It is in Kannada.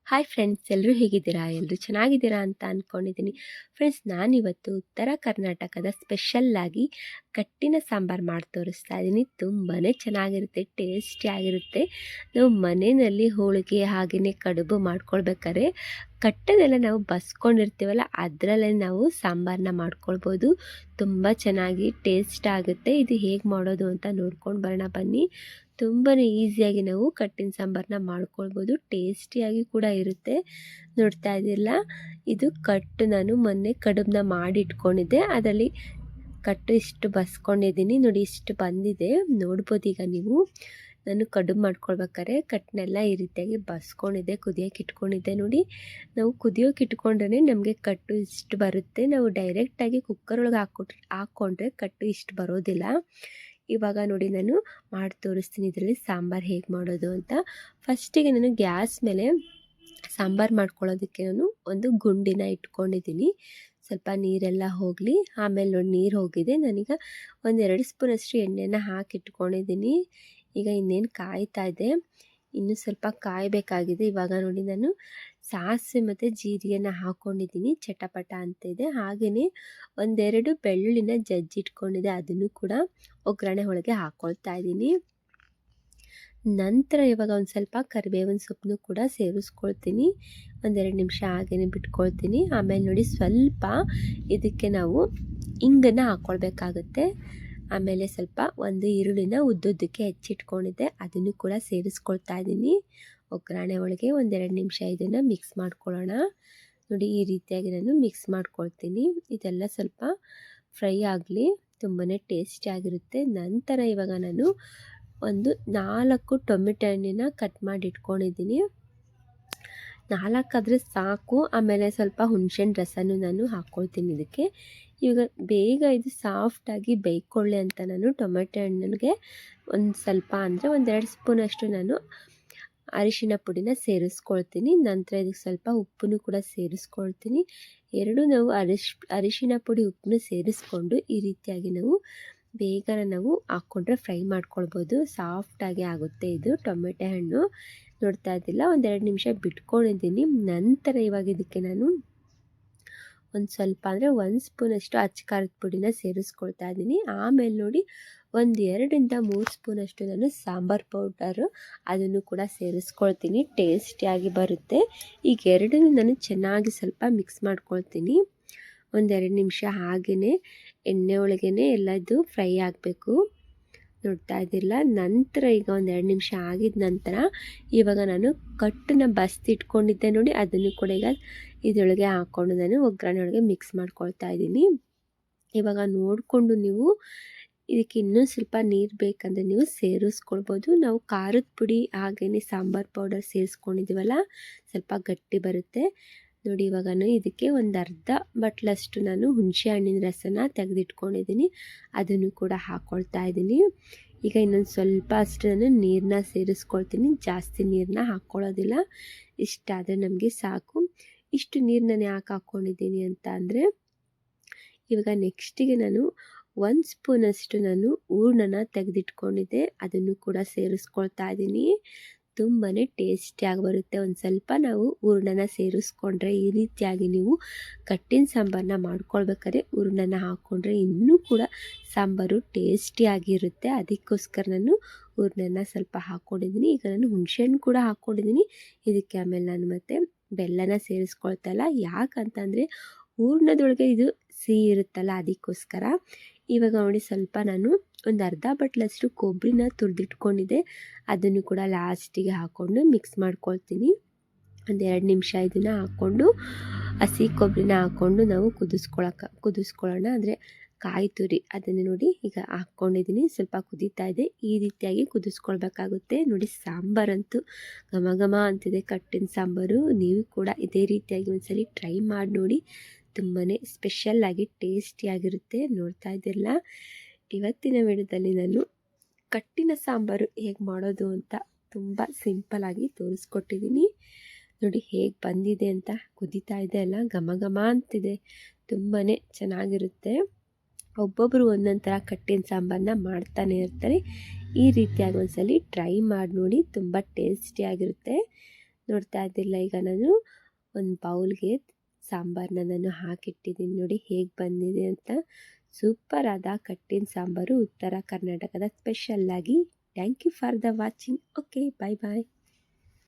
ಹಾಯ್ ಫ್ರೆಂಡ್ಸ್, ಎಲ್ಲರೂ ಹೇಗಿದ್ದೀರಾ? ಎಲ್ಲರೂ ಚೆನ್ನಾಗಿದ್ದೀರಾ ಅಂತ ಅಂದ್ಕೊಂಡಿದ್ದೀನಿ. ಫ್ರೆಂಡ್ಸ್, ನಾನಿವತ್ತು ಉತ್ತರ ಕರ್ನಾಟಕದ ಸ್ಪೆಷಲ್ಲಾಗಿ ಕಟ್ಟಿನ ಸಾಂಬಾರು ಮಾಡಿ ತೋರಿಸ್ತಾ ಇದ್ದೀನಿ. ತುಂಬಾ ಚೆನ್ನಾಗಿರುತ್ತೆ, ಟೇಸ್ಟಿಯಾಗಿರುತ್ತೆ. ನಾವು ಮನೆಯಲ್ಲಿ ಹೋಳಿಗೆ ಹಾಗೆಯೇ ಕಡುಬು ಮಾಡ್ಕೊಳ್ಬೇಕಾದ್ರೆ ಕಟ್ಟನ್ನೆಲ್ಲ ನಾವು ಬಸ್ಕೊಂಡಿರ್ತೀವಲ್ಲ, ಅದರಲ್ಲೇ ನಾವು ಸಾಂಬಾರನ್ನ ಮಾಡ್ಕೊಳ್ಬೋದು. ತುಂಬ ಚೆನ್ನಾಗಿ ಟೇಸ್ಟ್ ಆಗುತ್ತೆ. ಇದು ಹೇಗೆ ಮಾಡೋದು ಅಂತ ನೋಡ್ಕೊಂಡು ಬರೋಣ ಬನ್ನಿ. ತುಂಬಾ ಈಸಿಯಾಗಿ ನಾವು ಕಟ್ಟಿನ ಸಾಂಬಾರನ್ನ ಮಾಡ್ಕೊಳ್ಬೋದು. ಟೇಸ್ಟಿಯಾಗಿ ಕೂಡ ಇರುತ್ತೆ. ನೋಡ್ತಾ ಇದ್ದಿಲ್ಲ, ಇದು ಕಟ್ಟು ನಾನು ಮೊನ್ನೆ ಕಡುಬನ್ನ ಮಾಡಿ ಇಟ್ಕೊಂಡಿದ್ದೆ. ಅದರಲ್ಲಿ ಕಟ್ಟು ಇಷ್ಟು ಬಸ್ಕೊಂಡಿದ್ದೀನಿ ನೋಡಿ, ಇಷ್ಟು ಬಂದಿದೆ. ನೋಡ್ಬೋದು ಈಗ ನೀವು. ನಾನು ಕಡುಬು ಮಾಡ್ಕೊಳ್ಬೇಕಾದ್ರೆ ಕಟ್ಟನ್ನೆಲ್ಲ ಈ ರೀತಿಯಾಗಿ ಬಸ್ಕೊಂಡಿದ್ದೆ, ಕುದಿಯೋಕೆ ಇಟ್ಕೊಂಡಿದ್ದೆ ನೋಡಿ. ನಾವು ಕುದಿಯೋಕೆ ಇಟ್ಕೊಂಡ್ರೆ ನಮಗೆ ಕಟ್ಟು ಇಷ್ಟು ಬರುತ್ತೆ. ನಾವು ಡೈರೆಕ್ಟಾಗಿ ಕುಕ್ಕರ್ ಒಳಗೆ ಹಾಕ್ಕೊಂಡ್ರೆ ಕಟ್ಟು ಇಷ್ಟು ಬರೋದಿಲ್ಲ. ಇವಾಗ ನೋಡಿ ನಾನು ಮಾಡಿ ತೋರಿಸ್ತೀನಿ ಇದರಲ್ಲಿ ಸಾಂಬಾರು ಹೇಗೆ ಮಾಡೋದು ಅಂತ. ಫಸ್ಟಿಗೆ ನಾನು ಗ್ಯಾಸ್ ಮೇಲೆ ಸಾಂಬಾರು ಮಾಡ್ಕೊಳ್ಳೋದಕ್ಕೆ ನಾನು ಒಂದು ಗುಂಡಿನ ಇಟ್ಕೊಂಡಿದ್ದೀನಿ. ಸ್ವಲ್ಪ ನೀರೆಲ್ಲ ಹೋಗಲಿ. ಆಮೇಲೆ ನೋಡಿ ನೀರು ಹೋಗಿದೆ. ನಾನೀಗ 1-2 ಸ್ಪೂನಷ್ಟು ಎಣ್ಣೆನ ಹಾಕಿಟ್ಕೊಂಡಿದ್ದೀನಿ. ಈಗ ಇನ್ನೇನು ಕಾಯ್ತಾ ಇದೆ, ಇನ್ನೂ ಸ್ವಲ್ಪ ಕಾಯಬೇಕಾಗಿದೆ. ಇವಾಗ ನೋಡಿ ನಾನು ಸಾಸಿವೆ ಮತ್ತು ಜೀರಿಗೆನ ಹಾಕ್ಕೊಂಡಿದ್ದೀನಿ, ಚಟಪಟ ಅಂತ ಇದೆ. ಹಾಗೆಯೇ 1-2 ಬೆಳ್ಳುಳ್ಳಿನ ಜಜ್ಜಿಟ್ಕೊಂಡಿದ್ದೆ, ಅದನ್ನು ಕೂಡ ಒಗ್ಗರಣೆ ಒಳಗೆ ಹಾಕ್ಕೊಳ್ತಾ ಇದ್ದೀನಿ. ನಂತರ ಇವಾಗ ಒಂದು ಸ್ವಲ್ಪ ಕರಿಬೇವಿನ ಸೊಪ್ಪನ್ನು ಕೂಡ ಸೇರಿಸ್ಕೊಳ್ತೀನಿ. 1-2 ನಿಮಿಷ ಹಾಗೆಯೇ ಬಿಟ್ಕೊಳ್ತೀನಿ. ಆಮೇಲೆ ನೋಡಿ ಸ್ವಲ್ಪ ಇದಕ್ಕೆ ನಾವು ಇಂಗನ್ನು ಹಾಕ್ಕೊಳ್ಬೇಕಾಗುತ್ತೆ. ಆಮೇಲೆ ಸ್ವಲ್ಪ ಒಂದು ಈರುಳ್ಳಿನ ಉದ್ದುದ್ದಕ್ಕೆ ಹೆಚ್ಚಿಟ್ಕೊಂಡಿದ್ದೆ, ಅದನ್ನು ಕೂಡ ಸೇರಿಸ್ಕೊಳ್ತಾ ಇದ್ದೀನಿ ಒಗ್ಗರಣೆ ಒಳಗೆ. 1-2 ನಿಮಿಷ ಇದನ್ನು ಮಿಕ್ಸ್ ಮಾಡ್ಕೊಳ್ಳೋಣ. ನೋಡಿ ಈ ರೀತಿಯಾಗಿ ನಾನು ಮಿಕ್ಸ್ ಮಾಡ್ಕೊಳ್ತೀನಿ. ಇದೆಲ್ಲ ಸ್ವಲ್ಪ ಫ್ರೈ ಆಗಲಿ, ತುಂಬಾ ಟೇಸ್ಟಿಯಾಗಿರುತ್ತೆ. ನಂತರ ಇವಾಗ ನಾನು ಒಂದು 4 ಟೊಮೆಟೊ ಹಣ್ಣನ್ನ ಕಟ್ ಮಾಡಿ ಇಟ್ಕೊಂಡಿದ್ದೀನಿ. 4 ಆದರೆ ಸಾಕು. ಆಮೇಲೆ ಸ್ವಲ್ಪ ಹುಣಸೆಹಣ್ಣು ರಸನೂ ನಾನು ಹಾಕ್ಕೊಳ್ತೀನಿ ಇದಕ್ಕೆ. ಇವಾಗ ಬೇಗ ಇದು ಸಾಫ್ಟಾಗಿ ಬೇಯ್ಕೊಳ್ಳಿ ಅಂತ ನಾನು ಟೊಮೆಟೊ ಹಣ್ಣಿಗೆ ಒಂದು ಸ್ವಲ್ಪ ಅಂದರೆ 1-2 ಸ್ಪೂನಷ್ಟು ನಾನು ಅರಿಶಿನ ಪುಡಿನ ಸೇರಿಸ್ಕೊಳ್ತೀನಿ. ನಂತರ ಇದಕ್ಕೆ ಸ್ವಲ್ಪ ಉಪ್ಪನ್ನು ಕೂಡ ಸೇರಿಸ್ಕೊಳ್ತೀನಿ. ಎರಡು ನಾವು ಅರಿಶಿನ ಪುಡಿ ಉಪ್ಪನ್ನು ಸೇರಿಸ್ಕೊಂಡು ಈ ರೀತಿಯಾಗಿ ನಾವು ಬೇಗನೆ ನಾವು ಹಾಕ್ಕೊಂಡ್ರೆ ಫ್ರೈ ಮಾಡ್ಕೊಳ್ಬೋದು. ಸಾಫ್ಟಾಗಿ ಆಗುತ್ತೆ ಇದು ಟೊಮೆಟೊ ಹಣ್ಣು. ನೋಡ್ತಾ ಇದ್ದಿಲ್ಲ, 1-2 ನಿಮಿಷ ಬಿಟ್ಕೊಂಡಿದ್ದೀನಿ. ನಂತರ ಇವಾಗ ಇದಕ್ಕೆ ನಾನು ಒಂದು ಸ್ವಲ್ಪ ಅಂದರೆ 1 ಸ್ಪೂನಷ್ಟು ಅಚ್ಚ ಖಾರದ ಪುಡಿನ ಸೇರಿಸ್ಕೊಳ್ತಾ ಇದ್ದೀನಿ. ಆಮೇಲೆ ನೋಡಿ 1-2-3 ಸ್ಪೂನಷ್ಟು ನಾನು ಸಾಂಬಾರು ಪೌಡರು ಅದನ್ನು ಕೂಡ ಸೇರಿಸ್ಕೊಳ್ತೀನಿ. ಟೇಸ್ಟಿಯಾಗಿ ಬರುತ್ತೆ. ಈಗ ಎರಡನ್ನೂ ನಾನು ಚೆನ್ನಾಗಿ ಸ್ವಲ್ಪ ಮಿಕ್ಸ್ ಮಾಡ್ಕೊಳ್ತೀನಿ. 1-2 ನಿಮಿಷ ಹಾಗೆಯೇ ಎಣ್ಣೆ ಒಳಗೇ ಎಲ್ಲ ಇದು ಫ್ರೈ ಆಗಬೇಕು. ನೋಡ್ತಾ ಇದ್ದಿಲ್ಲ. ನಂತರ ಈಗ 1-2 ನಿಮಿಷ ಆಗಿದ ನಂತರ ಇವಾಗ ನಾನು ಕಟ್ಟನ್ನ ಬಸ್ತಿಟ್ಕೊಂಡಿದ್ದೆ ನೋಡಿ, ಅದನ್ನು ಕೂಡ ಈಗ ಇದರೊಳಗೆ ಹಾಕ್ಕೊಂಡು ನಾನು ಒಗ್ಗರಣೆ ಒಳಗೆ ಮಿಕ್ಸ್ ಮಾಡ್ಕೊಳ್ತಾ ಇದ್ದೀನಿ. ಇವಾಗ ನೋಡಿಕೊಂಡು ನೀವು ಇದಕ್ಕೆ ಇನ್ನೂ ಸ್ವಲ್ಪ ನೀರು ಬೇಕಂದರೆ ನೀವು ಸೇರಿಸ್ಕೊಳ್ಬೋದು. ನಾವು ಖಾರದ ಪುಡಿ ಹಾಗೆಯೇ ಸಾಂಬಾರು ಪೌಡರ್ ಸೇರಿಸ್ಕೊಂಡಿದ್ದೀವಲ್ಲ, ಸ್ವಲ್ಪ ಗಟ್ಟಿ ಬರುತ್ತೆ ನೋಡಿ. ಇವಾಗ ಇದಕ್ಕೆ ಒಂದು ಅರ್ಧ ಬಟ್ಲಷ್ಟು ನಾನು ಹುಣಸೆ ಹಣ್ಣಿನ ರಸನ ತೆಗೆದಿಟ್ಕೊಂಡಿದ್ದೀನಿ, ಅದನ್ನು ಕೂಡ ಹಾಕ್ಕೊಳ್ತಾ ಇದ್ದೀನಿ. ಈಗ ಇನ್ನೊಂದು ಸ್ವಲ್ಪ ಅಷ್ಟು ನಾನು ನೀರನ್ನ ಸೇರಿಸ್ಕೊಳ್ತೀನಿ. ಜಾಸ್ತಿ ನೀರನ್ನ ಹಾಕ್ಕೊಳ್ಳೋದಿಲ್ಲ, ಇಷ್ಟಾದರೆ ನಮಗೆ ಸಾಕು. ಇಷ್ಟು ನೀರು ನಾನು ಯಾಕೆ ಹಾಕ್ಕೊಂಡಿದ್ದೀನಿ ಅಂತ ಅಂದರೆ, ಇವಾಗ ನೆಕ್ಸ್ಟಿಗೆ ನಾನು 1 ಸ್ಪೂನಷ್ಟು ನಾನು ಹೂರಣನ ತೆಗೆದಿಟ್ಕೊಂಡಿದ್ದೆ, ಅದನ್ನು ಕೂಡ ಸೇರಿಸ್ಕೊಳ್ತಾ ಇದ್ದೀನಿ. ತುಂಬಾ ಟೇಸ್ಟಿಯಾಗಿ ಬರುತ್ತೆ. ಒಂದು ಸ್ವಲ್ಪ ನಾವು ಹೂರಣನ ಸೇರಿಸ್ಕೊಂಡ್ರೆ, ಈ ರೀತಿಯಾಗಿ ನೀವು ಕಟ್ಟಿನ ಸಾಂಬಾರನ್ನ ಮಾಡ್ಕೊಳ್ಬೇಕಾದ್ರೆ ಹೂರಣನ ಹಾಕ್ಕೊಂಡ್ರೆ ಇನ್ನೂ ಕೂಡ ಸಾಂಬಾರು ಟೇಸ್ಟಿಯಾಗಿರುತ್ತೆ. ಅದಕ್ಕೋಸ್ಕರ ನಾನು ಹೂರಣನ ಸ್ವಲ್ಪ ಹಾಕ್ಕೊಂಡಿದ್ದೀನಿ. ಈಗ ನಾನು ಹುಣಸೆಹಣ್ಣು ಕೂಡ ಹಾಕ್ಕೊಂಡಿದ್ದೀನಿ ಇದಕ್ಕೆ. ಆಮೇಲೆ ನಾನು ಮತ್ತೆ ಬೆಲ್ಲನ ಸೇರಿಸ್ಕೊಳ್ತಾ ಇಲ್ಲ, ಯಾಕಂತಂದರೆ ಹೂರಣದೊಳಗೆ ಇದು ಸಿಹಿ ಇರುತ್ತಲ್ಲ, ಅದಕ್ಕೋಸ್ಕರ. ಇವಾಗ ನೋಡಿ ಸ್ವಲ್ಪ ನಾನು ಒಂದು ಅರ್ಧ ಬಟ್ಲಷ್ಟು ಕೊಬ್ಬರಿನ ತುರಿದಿಟ್ಕೊಂಡಿದ್ದೆ, ಅದನ್ನು ಕೂಡ ಲಾಸ್ಟಿಗೆ ಹಾಕ್ಕೊಂಡು ಮಿಕ್ಸ್ ಮಾಡ್ಕೊಳ್ತೀನಿ. 1-2 ನಿಮಿಷ ಇದನ್ನು ಹಾಕ್ಕೊಂಡು ಹಸಿ ಕೊಬ್ಬರಿನ ಹಾಕ್ಕೊಂಡು ನಾವು ಕುದಿಸ್ಕೊಳ್ಳೋಣ. ಅಂದರೆ ಕಾಯಿ ತುರಿ ಅದನ್ನು ನೋಡಿ ಈಗ ಹಾಕ್ಕೊಂಡಿದ್ದೀನಿ. ಸ್ವಲ್ಪ ಕುದೀತಾ ಇದೆ, ಈ ರೀತಿಯಾಗಿ ಕುದಿಸ್ಕೊಳ್ಬೇಕಾಗುತ್ತೆ ನೋಡಿ. ಸಾಂಬಾರಂತೂ ಘಮ ಘಮ ಅಂತಿದೆ, ಕಟ್ಟಿನ ಸಾಂಬಾರು. ನೀವು ಕೂಡ ಇದೇ ರೀತಿಯಾಗಿ ಒಂದ್ಸಲಿ ಟ್ರೈ ಮಾಡಿ ನೋಡಿ. ತುಂಬಾ ಸ್ಪೆಷಲ್ಲಾಗಿ ಟೇಸ್ಟಿಯಾಗಿರುತ್ತೆ. ನೋಡ್ತಾ ಇದ್ದಿರಲ್ಲ, ಇವತ್ತಿನ ವಿಡಿಯೋದಲ್ಲಿ ನಾನು ಕಟ್ಟಿನ ಸಾಂಬಾರು ಹೇಗೆ ಮಾಡೋದು ಅಂತ ತುಂಬ ಸಿಂಪಲಾಗಿ ತೋರಿಸ್ಕೊಟ್ಟಿದ್ದೀನಿ ನೋಡಿ. ಹೇಗೆ ಬಂದಿದೆ ಅಂತ, ಕುದೀತಾ ಇದೆ ಅಲ್ಲ, ಘಮ ಘಮ ಅಂತಿದೆ, ತುಂಬಾ ಚೆನ್ನಾಗಿರುತ್ತೆ. ಒಬ್ಬೊಬ್ಬರು ಒಂದೊಂದು ಥರ ಕಟ್ಟಿನ ಸಾಂಬಾರನ್ನ ಮಾಡ್ತಾನೆ ಇರ್ತಾರೆ. ಈ ರೀತಿಯಾಗಿ ಒಂದ್ಸಲಿ ಟ್ರೈ ಮಾಡಿ ನೋಡಿ, ತುಂಬ ಟೇಸ್ಟಿಯಾಗಿರುತ್ತೆ. ನೋಡ್ತಾ ಇದ್ದಿಲ್ಲ, ಈಗ ನಾನು ಒಂದು ಬೌಲ್ಗೆ ಸಾಂಬಾರನ್ನ ನಾನು ಹಾಕಿಟ್ಟಿದ್ದೀನಿ. ನೋಡಿ ಹೇಗೆ ಬಂದಿದೆ ಅಂತ. ಸೂಪರ್ ಆದ ಕಟ್ಟಿನ ಸಾಂಬಾರು ಉತ್ತರ ಕರ್ನಾಟಕದ ಸ್ಪೆಷಲ್ಲಾಗಿ. Thank you for the watching. Okay, bye bye.